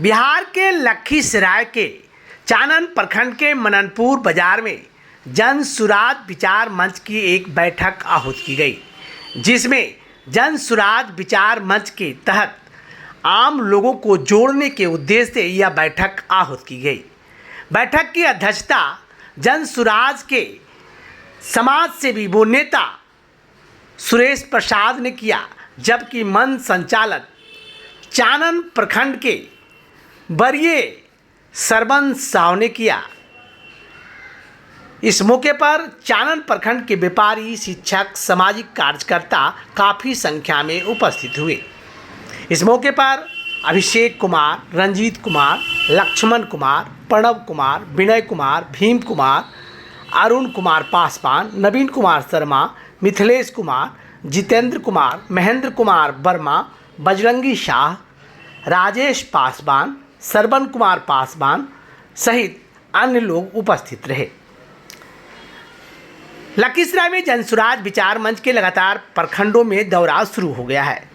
बिहार के लखीसराय के चानन प्रखंड के मननपुर बाजार में जन सुराज विचार मंच की एक बैठक आहूत की गई, जिसमें जन सुराज विचार मंच के तहत आम लोगों को जोड़ने के उद्देश्य से यह बैठक आहूत की गई। बैठक की अध्यक्षता जन सुराज के समाज सेवी वो नेता सुरेश प्रसाद ने किया, जबकि मंच संचालक चानन प्रखंड के वरीय सरबन साव ने किया। इस मौके पर चानन प्रखंड के व्यापारी, शिक्षक, सामाजिक कार्यकर्ता काफ़ी संख्या में उपस्थित हुए। इस मौके पर अभिषेक कुमार, रंजीत कुमार, लक्ष्मण कुमार, प्रणव कुमार, विनय कुमार, भीम कुमार, अरुण कुमार पासवान, नवीन कुमार शर्मा, मिथिलेश कुमार, जितेंद्र कुमार, महेंद्र कुमार वर्मा, बजरंगी शाह, राजेश पासवान, सरबन कुमार पासवान सहित अन्य लोग उपस्थित रहे। लखीसराय में जनसुराज विचार मंच के लगातार प्रखंडों में दौरा शुरू हो गया है।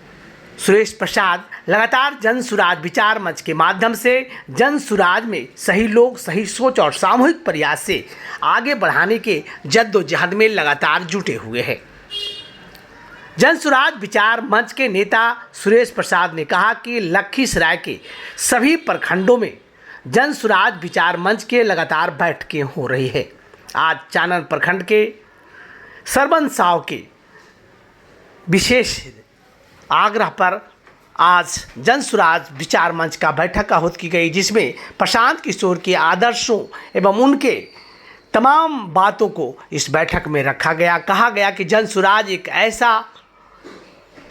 सुरेश प्रसाद लगातार जनसुराज विचार मंच के माध्यम से जनसुराज में सही लोग, सही सोच और सामूहिक प्रयास से आगे बढ़ाने के जद्दोजहद में लगातार जुटे हुए हैं। जनसुराज विचार मंच के नेता सुरेश प्रसाद ने कहा कि लखीसराय के सभी प्रखंडों में जनसुराज विचार मंच के लगातार बैठकें हो रही है। आज चानन प्रखंड के सरबन साव के विशेष आग्रह पर आज जनसुराज विचार मंच का बैठक आहूत की गई, जिसमें प्रशांत किशोर के आदर्शों एवं उनके तमाम बातों को इस बैठक में रखा गया। कहा गया कि जनसुराज एक ऐसा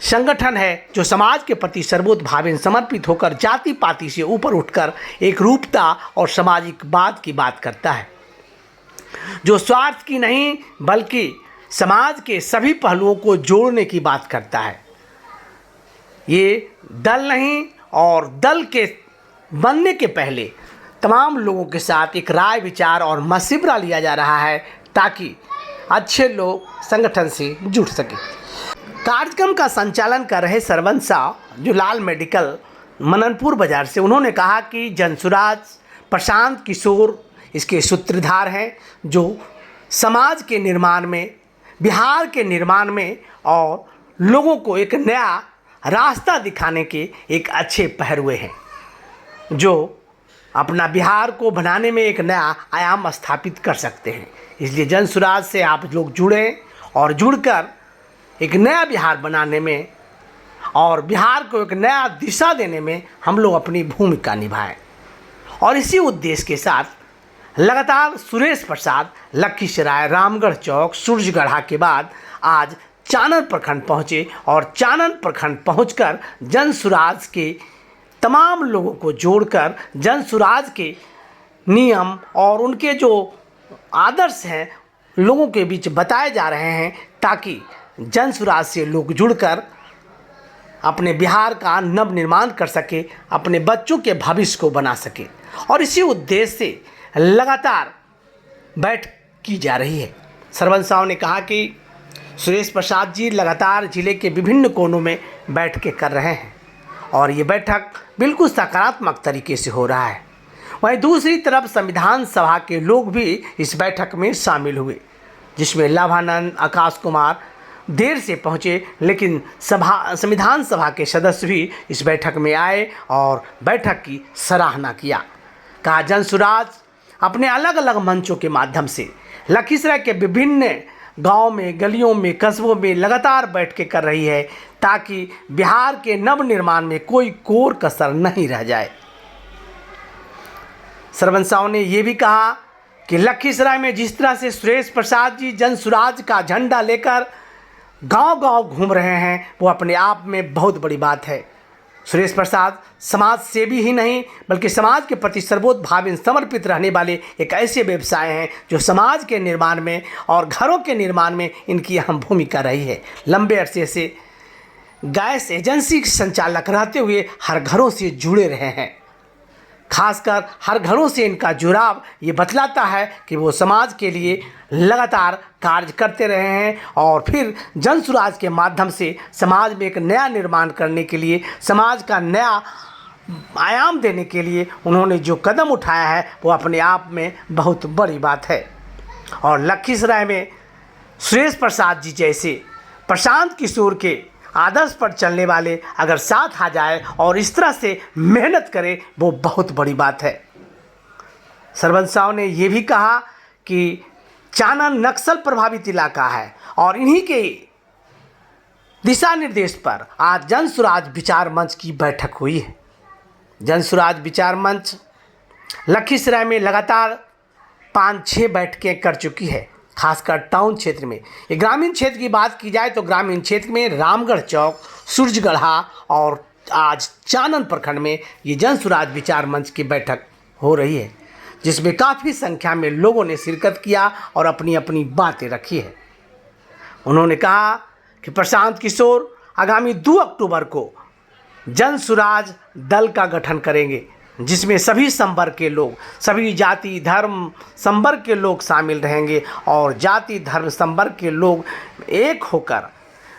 संगठन है जो समाज के प्रति सर्वोतभावेन समर्पित होकर जाति पाति से ऊपर उठकर एक रूपता और सामाजिक बात की बात करता है, जो स्वार्थ की नहीं बल्कि समाज के सभी पहलुओं को जोड़ने की बात करता है। ये दल नहीं, और दल के बनने के पहले तमाम लोगों के साथ एक राय विचार और मशवरा लिया जा रहा है ताकि अच्छे लोग संगठन से जुड़ सके। कार्यक्रम का संचालन कर रहे सरबन साव, जो लाल मेडिकल मननपुर बाजार से, उन्होंने कहा कि जनसुराज प्रशांत किशोर इसके सूत्रधार हैं, जो समाज के निर्माण में, बिहार के निर्माण में और लोगों को एक नया रास्ता दिखाने के एक अच्छे पहरुए हैं, जो अपना बिहार को बनाने में एक नया आयाम स्थापित कर सकते हैं। इसलिए जनसुराज से आप लोग जुड़ें और जुड़कर एक नया बिहार बनाने में और बिहार को एक नया दिशा देने में हम लोग अपनी भूमिका निभाएं। और इसी उद्देश्य के साथ लगातार सुरेश प्रसाद लखीसराय, रामगढ़ चौक, सूरजगढ़ा के बाद आज चानन प्रखंड पहुँचे और चानन प्रखंड पहुंचकर जनसुराज के तमाम लोगों को जोड़कर जनसुराज के नियम और उनके जो आदर्श हैं लोगों के बीच बताए जा रहे हैं, ताकि जनसुराज से लोग जुड़कर अपने बिहार का नव निर्माण कर सके, अपने बच्चों के भविष्य को बना सके। और इसी उद्देश्य से लगातार बैठक की जा रही है। सरबन साव ने कहा कि सुरेश प्रसाद जी लगातार जिले के विभिन्न कोनों में बैठकें कर रहे हैं और ये बैठक बिल्कुल सकारात्मक तरीके से हो रहा है। वहीं दूसरी तरफ संविधान सभा के लोग भी इस बैठक में शामिल हुए, जिसमें लाभानंद, आकाश कुमार देर से पहुंचे, लेकिन संविधान सभा के सदस्य भी इस बैठक में आए और बैठक की सराहना किया। कहा जनसुराज अपने अलग अलग मंचों के माध्यम से लखीसराय के विभिन्न गांव में, गलियों में, कस्बों में लगातार बैठकें कर रही है, ताकि बिहार के नव निर्माण में कोई कोर कसर नहीं रह जाए। सरबन साव ने यह भी कहा कि लखीसराय में जिस तरह से सुरेश प्रसाद जी जनसुराज का झंडा लेकर गांव-गांव घूम रहे हैं, वो अपने आप में बहुत बड़ी बात है। सुरेश प्रसाद समाज सेवी ही नहीं बल्कि समाज के प्रति सर्वोतभावेन समर्पित रहने वाले एक ऐसे व्यवसाय हैं जो समाज के निर्माण में और घरों के निर्माण में इनकी अहम भूमिका रही है। लंबे अरसे से गैस एजेंसी के संचालक रहते हुए हर घरों से जुड़े रहे हैं। खासकर हर घरों से इनका जुड़ाव ये बतलाता है कि वो समाज के लिए लगातार कार्य करते रहे हैं और फिर जनसुराज के माध्यम से समाज में एक नया निर्माण करने के लिए, समाज का नया आयाम देने के लिए उन्होंने जो कदम उठाया है वो अपने आप में बहुत बड़ी बात है। और लखीसराय में सुरेश प्रसाद जी जैसे प्रशांत किशोर के आदर्श पर चलने वाले अगर साथ आ जाए और इस तरह से मेहनत करे वो बहुत बड़ी बात है। सरपंच साहब ने ये भी कहा कि चानन नक्सल प्रभावित इलाका है और इन्हीं के दिशा निर्देश पर आज जन सुराज विचार मंच की बैठक हुई है। जन सुराज विचार मंच लखीसराय में लगातार 5-6 बैठकें कर चुकी है, खासकर टाउन क्षेत्र में। ये ग्रामीण क्षेत्र की बात की जाए तो ग्रामीण क्षेत्र में रामगढ़ चौक, सूरजगढ़ा और आज चानन प्रखंड में ये जन सुराज विचार मंच की बैठक हो रही है, जिसमें काफ़ी संख्या में लोगों ने शिरकत किया और अपनी अपनी बातें रखी है। उन्होंने कहा कि प्रशांत किशोर आगामी 2 अक्टूबर को जन सुराज दल का गठन करेंगे, जिसमें सभी संवर्ग के लोग, सभी जाति धर्म संवर्ग के लोग शामिल रहेंगे और जाति धर्म संवर्ग के लोग एक होकर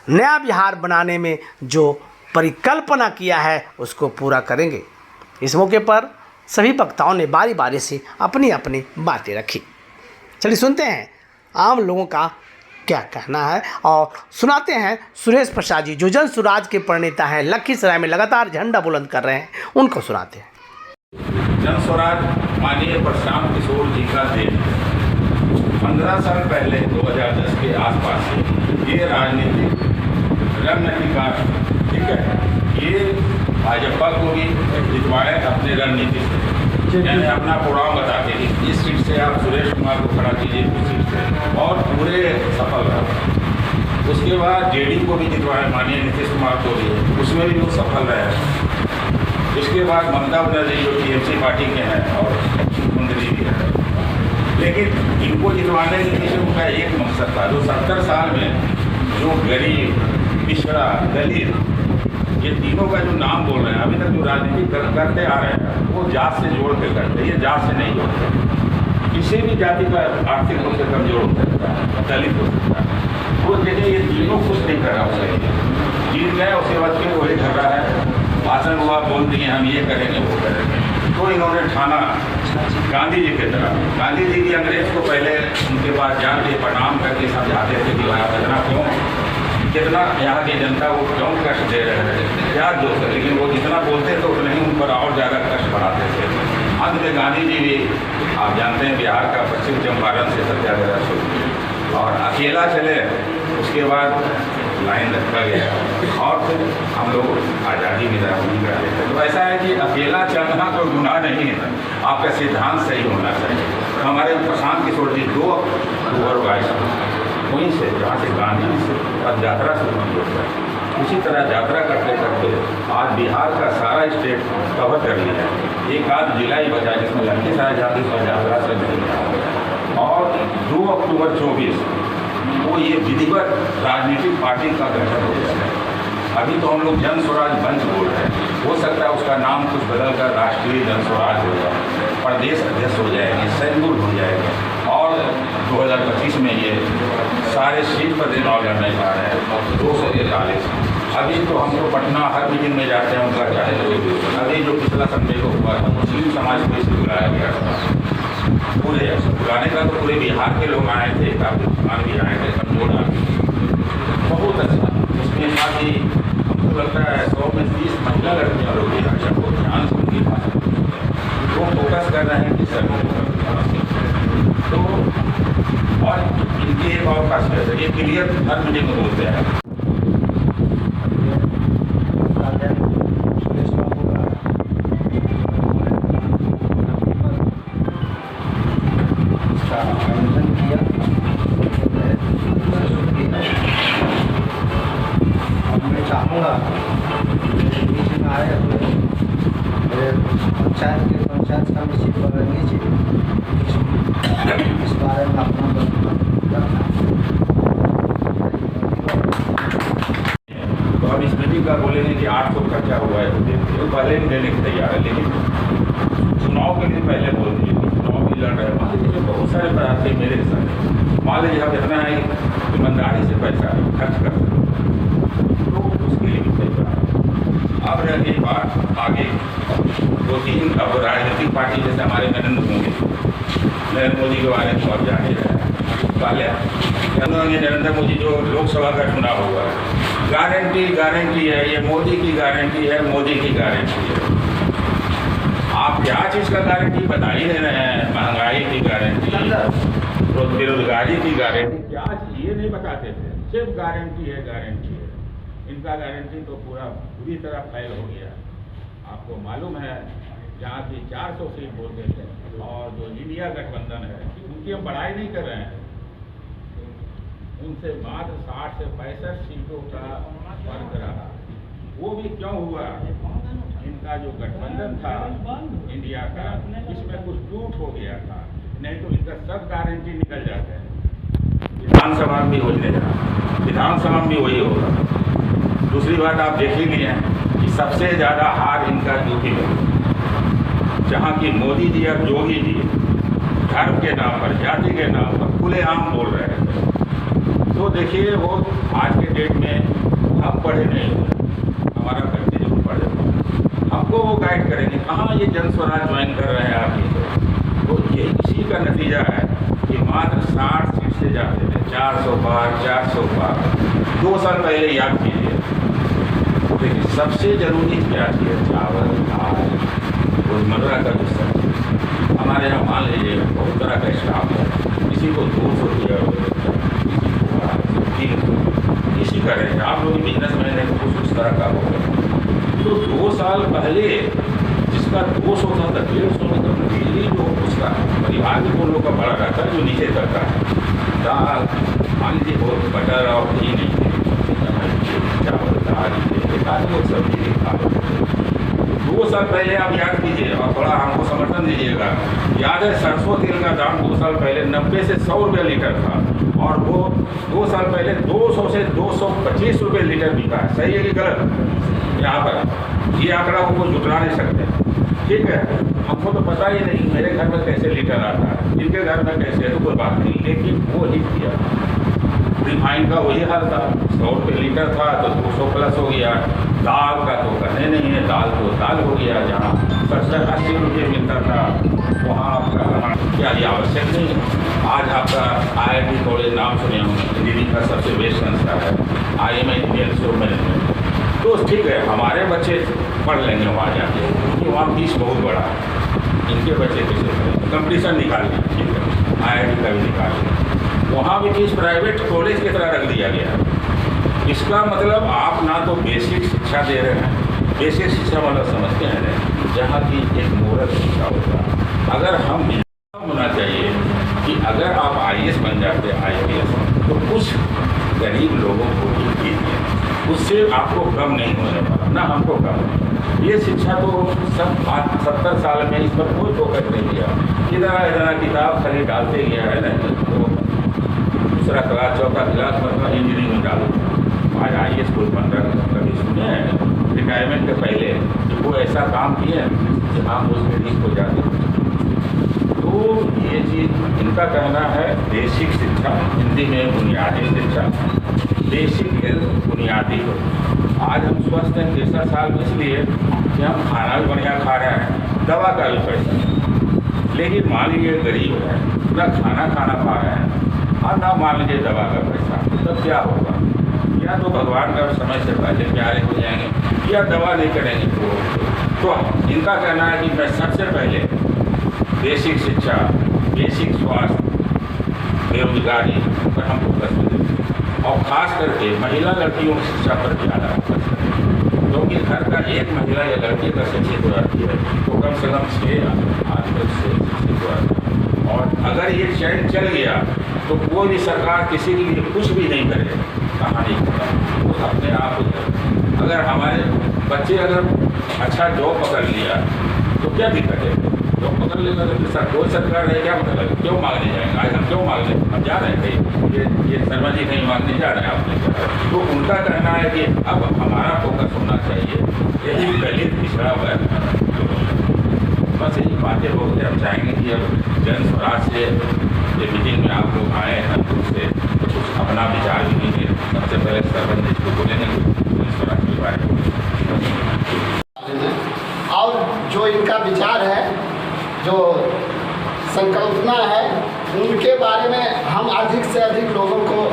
नया बिहार बनाने में जो परिकल्पना किया है उसको पूरा करेंगे। इस मौके पर सभी वक्ताओं ने बारी बारी से अपनी अपनी बातें रखी। चलिए सुनते हैं आम लोगों का क्या कहना है और सुनाते हैं सुरेश प्रसाद जी जो जन सुराज के प्रणेता हैं, लखीसराय में लगातार झंडा बुलंद कर रहे हैं, उनको सुनाते हैं। जन स्वराज माननीय प्रशांत किशोर जी का देश 15 साल पहले 2010 के आसपास से ये राजनीतिक रणनीतिकार, ठीक है, ये भाजपा को भी जितवाए अपने रणनीति से, यानी अपना प्रोग्राम बता के इस सीट से आप सुरेश कुमार को खड़ा कीजिए इस सीट से, और पूरे सफल रहे। उसके बाद जेडी को भी जितवाए, माननीय नीतीश कुमार को भी, उसमें भी वो सफल रहे। उसके बाद ममता बनर्जी जो टीएमसी पार्टी के हैं और मुख्यमंत्री भी है, लेकिन इनको जितवाने के पीछे उनका एक मकसद था। जो 70 साल में जो गरीब, पिछड़ा, दलित, ये तीनों का जो नाम बोल रहे हैं, अभी तक जो राजनीति करते आ रहे हैं वो जात से जोड़ के करते हैं, ये जात से नहीं जोड़ते। किसी भी जाति का आर्थिक रूप से कमजोर हो सकता है, दलित हो सकता है, वो देखिए ये तीनों कुछ नहीं कर रहा उसके जीत गए। उसके बाद फिर वही कर रहा है, भाषण हुआ, बोल दिए हम ये करेंगे वो करेंगे। तो इन्होंने ठाना गांधी जी की तरह, गांधी जी की अंग्रेज को पहले उनके पास जाके प्रणाम करके समझाते थे कि भाई इतना क्यों, कितना यहाँ की जनता को क्यों कष्ट दे रहे हैं, क्या दोस्त है, लेकिन वो जितना बोलते थे उतना ही उन पर और ज़्यादा कष्ट बढ़ाते थे। अंत में गांधी जी भी, आप जानते हैं, बिहार का पश्चिम चंपारण से सत्याग्रह शुरू और अकेला चले, उसके बाद लाइन रखा गया और फिर हम लोग आज़ादी की तरफ नहीं कर लेते। तो ऐसा है कि अकेला चलना कोई गुनाह नहीं है, आपका सिद्धांत सही होना चाहिए। हमारे प्रशांत किशोर जी 2 अक्टूबर को आए वहीं से, जहाँ से गांधी से अब यात्रा शुरू होता है, उसी तरह यात्रा करते करते आज बिहार का सारा स्टेट कवर कर लिया है। एक आध जिला ही बचा जिसमें लखीसराय जाति पर यात्रा से नहीं गया। और 2 अक्टूबर 24 वो ये विधिवत राजनीतिक पार्टी का गठन हो गया है। अभी तो हम लोग जन स्वराज मंच बोल रहे हैं, हो सकता है उसका नाम कुछ बदल कर राष्ट्रीय जन स्वराज होगा, प्रदेश अध्यक्ष हो जाएंगे, शेड्यूल हो जाएगा और 2025 में ये सारे सीट पर चुनाव लड़ने जा रहे हैं 243। अभी तो हम लोग पटना हर मीटिंग में जाते हैं, उनका चाहे अभी जो पिछला संडे को हुआ था मुस्लिम समाज को इसे बुलाया गया था, पूरे बुलाने का तो पूरे बिहार के लोग आए थे, काफी किसान भी आए थे, कमजोर बहुत अच्छा। उसमें काफ़ी हमको लगता है 100 में 30 महिला लड़कियाँ लोग भी भाषा को ध्यान से उनकी भाषा वो फोकस कर रहे हैं कि सर तो। और इनकी एक और खासियत है, ये क्लियर हर मीटिंग में बोलते हैं। चाहूँगा बीच में आए हुए पंचायत समिति पर नीचे इस बारे में अपना तो हम इस मीटिंग का बोलेंगे कि 800 खर्चा हुआ है तो पहले भी देने की तैयार है, लेकिन चुनाव के लिए पहले बोल दीजिए। चुनाव भी लड़ रहे हैं, मान लीजिए बहुत सारे प्रार्थी मेरे साथ, मान लीजिए हम इतना है ईमानदारी से पैसा खर्च कर सकते तो उसके लिए भी तैयार। अब रह गई बात आगे पार्टी जैसे हमारे नरेंद्र मोदी के बारे में आप जान ही रहे हैं। नरेंद्र मोदी जो लोकसभा का चुनाव हुआ है, गारंटी है, ये मोदी की गारंटी है, मोदी की गारंटी है। आप क्या चीज़ का गारंटी बता ही नहीं रहे हैं? महंगाई की गारंटी, बेरोजगारी की गारंटी, क्या ये नहीं बताते थे? सिर्फ गारंटी है। इनका गारंटी तो पूरी तरह फैल हो गया। आपको मालूम है जहाँ की 400 सीट बोलते थे, और जो इंडिया गठबंधन है उनकी हम बड़ाई नहीं कर रहे हैं, उनसे मात्र 60 से 65 सीटों का फर्क रहा। वो भी क्यों हुआ? इनका जो गठबंधन था इंडिया का, इसमें कुछ टूट हो गया था, नहीं तो इनका सब गारंटी निकल जाते हैं। विधानसभा में भी हो जाएगा, विधानसभा में भी वही होगा। दूसरी बात आप देख ही नहीं है कि सबसे ज़्यादा हार इनका यूपी में, जहाँ की मोदी जी और योगी जी धर्म के नाम पर, जाति के नाम पर खुलेआम बोल रहे हैं। तो देखिए, वो आज के डेट में हम पढ़े नहीं हुए, हमारा बच्चे जरूर पढ़े, हमको वो गाइड करेंगे। कहाँ ये जन स्वराज ज्वाइन कर रहे हैं आप ये? तो ये इसी का नतीजा है कि मात्र 60 सीट से जाते थे, 400 पार, 400 पार। 2 साल पहले याद कीजिए, देखिए सबसे जरूरी क्या चीज़, चावल, दाल, रोजमर्रा का जो सब्जी। हमारे यहाँ मान लीजिए बहुत तरह का स्टाफ है, किसी को 200 रुपया, किसी को 300, किसी का रहे। आप लोग बिजनेस मैन है तो उस तरह का होगा। तो 2 साल पहले जिसका 200 था, 150 में तो बिजली जो उसका परिवार के लोगों का बड़ा रहता है, जो नीचे तक का है, दाल मान लीजिए बहुत बटर और घी नहीं है, चावल दाल लोग सब्जी खा लो। 2 साल पहले आप याद कीजिए और थोड़ा हमको समर्थन दीजिएगा। याद है सरसों तेल का दाम 2 साल पहले 90 से 100 रुपये लीटर था, और वो 2 साल पहले 200 से 225 रुपये लीटर बिका है। सही है कि गलत? यहाँ पर ये आंकड़ा को जुटला नहीं सकते, ठीक है? हमको तो पता ही नहीं मेरे घर में कैसे लीटर आता है, इनके घर में कैसे है तो कोई बात नहीं, लेकिन वो ही किया। रिफाइंड का वही हाल था, 100 रुपये लीटर था तो 200 प्लस हो गया। दाल का तो कहने नहीं है, दाल तो दाल हो गया। जहाँ 70-80 रुपये मिलता था वहाँ आपका क्या ये आवश्यक नहीं है। आज आपका IIT कॉलेज नाम सुने होंगे, दिल्ली का सबसे बेस्ट संस्था है, IMI Indian institute of management. तो ठीक है, हमारे बच्चे पढ़ लेंगे वहाँ जाके, क्योंकि वहाँ फीस बहुत बड़ा है। इनके बच्चे कैसे पढ़ेंगे? कंपटीशन निकाल लिया, ठीक है, IIT का भी निकाल लिया, वहाँ भी फीस प्राइवेट कॉलेज की तरह रख दिया गया। इसका मतलब आप ना तो बेसिक शिक्षा दे रहे हैं, बेसिक शिक्षा मतलब समझते हैं जहाँ की एक मोरल शिक्षा होता है। अगर हम होना चाहिए कि अगर आप IAS बन जाते, IPS, तो कुछ गरीब लोगों को भी कीजिए, उससे आपको कम नहीं होने वाला, ना हमको कम। ये शिक्षा तो सब 70 साल में इस पर कोई फोकस नहीं किया। इधर किताब खाली डालते गया है, नहीं तो दूसरा क्लास, चौथा क्लास मतलब इंजीनियरिंग में डालो। आज IAS कोई 15 कभी सुने हैं रिटायरमेंट के पहले तो वो ऐसा काम किए कि हम उसमें ठीक हो जाते। तो ये चीज़ इनका कहना है बेसिक शिक्षा, हिंदी में बुनियादी शिक्षा, बेसिक हेल्थ बुनियादी हो। आज हम स्वस्थ हैं 63 साल में, इसलिए कि हम खाना भी बढ़िया खा रहे हैं, दवा का भी पैसा। लेकिन मान लीजिए गरीब है, ना खाना पा रहे हैं और ना मान लीजिए दवा का पैसा, तब क्या होगा? या तो भगवान का समय से पहले प्यारे हो जाएंगे या दवा नहीं करेंगे। तो इनका कहना है कि मैं सबसे पहले बेसिक शिक्षा, बेसिक स्वास्थ्य, बेरोजगारी पर हम फोकस दें, और ख़ास करके महिला लड़कियों की शिक्षा पर ज़्यादा फोकस करें। क्योंकि घर का एक महिला या लड़की अगर शिक्षित हो जाती है तो कम से कम 6 आदमी से शिक्षित हो जाती है। और अगर ये चैन चल गया तो कोई भी सरकार किसी के लिए कुछ भी नहीं करे, कहानी होगा तो अपने आप हो जाए। अगर हमारे बच्चे अगर अच्छा जॉब पकड़ लिया तो क्या दिक्कत है? जॉब पकड़ लेगा तो फिर कोई सरकार है क्या मतलब, क्यों मांगने जाएंगे? आज हम क्यों मांगने, हम जा रहे हैं कहीं, ये शर्मा जी कहीं मांगने जा रहे हैं आपने। तो उनका कहना है कि अब हमारा फोकस होना चाहिए यही दलित पिछड़ा वर्ग। बस यही बातें हो गई। हम चाहेंगे कि अब जन स्वराज से ये मीटिंग में आप लोग आए हैं, उससे कुछ अपना विचार भी दीजिए। सबसे पहले सरपंच जी को बोलेंगे जन स्वराज के बारे में। और जो इनका विचार है संकल्पना है उनके बारे में हम अधिक से अधिक लोगों को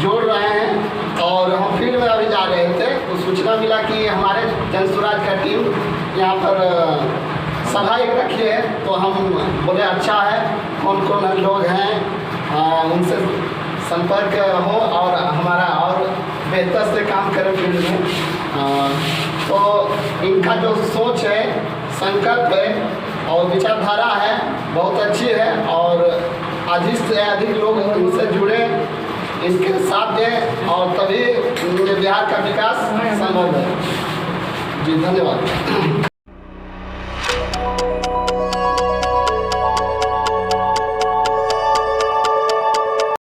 जोड़ रहे हैं। और हम फील्ड में अभी जा रहे थे तो सूचना मिला कि हमारे जन स्वराज का टीम यहाँ पर सभा एक रखी है, तो हम बोले अच्छा है, कौन कौन लोग हैं उनसे संपर्क हो और हमारा और बेहतर से काम करें फील्ड में। तो इनका जो सोच है, संकल्प है और विचारधारा है बहुत अच्छी है और अधिक से अधिक लोग इनसे जुड़े, इसके साथ दें और तभी बिहार का विकास संभव है। जी धन्यवाद।